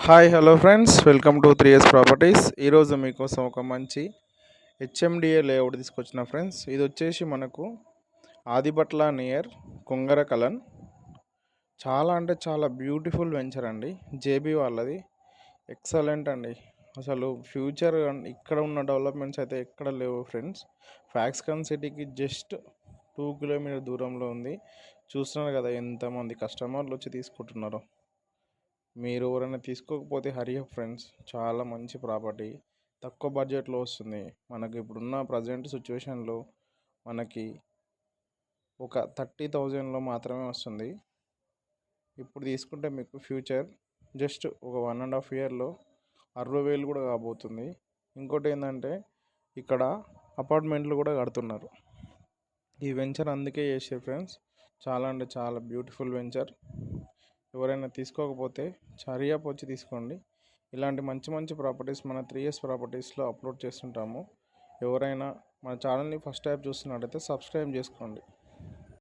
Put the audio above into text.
Hi hello friends, welcome to 3S properties. ఈరోజు మీకోసం ఒక మంచి హెచ్ఎండిఏ లేఅవుట్ తీసుకొచ్చిన ఫ్రెండ్స్. ఇది వచ్చేసి మనకు ఆదిబట్ల నియర్ కొంగర కలన్. చాలా అంటే చాలా బ్యూటిఫుల్ వెంచర్ అండి. జేబీ వాళ్ళది ఎక్సలెంట్ అండి. అసలు ఫ్యూచర్ ఇక్కడ ఉన్న డెవలప్మెంట్స్ అయితే ఎక్కడ లేవు ఫ్రెండ్స్. ఫ్యాక్స్కాన్ సిటీకి జస్ట్ 2 కిలోమీటర్ దూరంలో ఉంది. చూస్తున్నారు కదా ఎంతమంది కస్టమర్లు వచ్చి తీసుకుంటున్నారో. మీరు ఎవరైనా తీసుకోకపోతే హరి అప్ ఫ్రెండ్స్. చాలా మంచి ప్రాపర్టీ, తక్కువ బడ్జెట్లో వస్తుంది. మనకి ఇప్పుడున్న ప్రజెంట్ సిచ్యువేషన్లో మనకి ఒక 30,000లో మాత్రమే వస్తుంది. ఇప్పుడు తీసుకుంటే మీకు ఫ్యూచర్ జస్ట్ ఒక 1.5 ఇయర్లో 60,000 కూడా కాబోతుంది. ఇంకోటి ఏంటంటే ఇక్కడ అపార్ట్మెంట్లు కూడా కడుతున్నారు. ఈ వెంచర్ అందుకే చేసే ఫ్రెండ్స్. చాలా అంటే చాలా బ్యూటిఫుల్ వెంచర్. ఎవరైనా తీసుకోకపోతే హరియప్ వచ్చి తీసుకోండి. ఇలాంటి మంచి మంచి ప్రాపర్టీస్ మన 3S ప్రాపర్టీస్లో అప్లోడ్ చేస్తుంటాము. ఎవరైనా మన ఛానల్ని ఫస్ట్ టైం చూస్తున్నట్టయితే సబ్స్క్రైబ్ చేసుకోండి.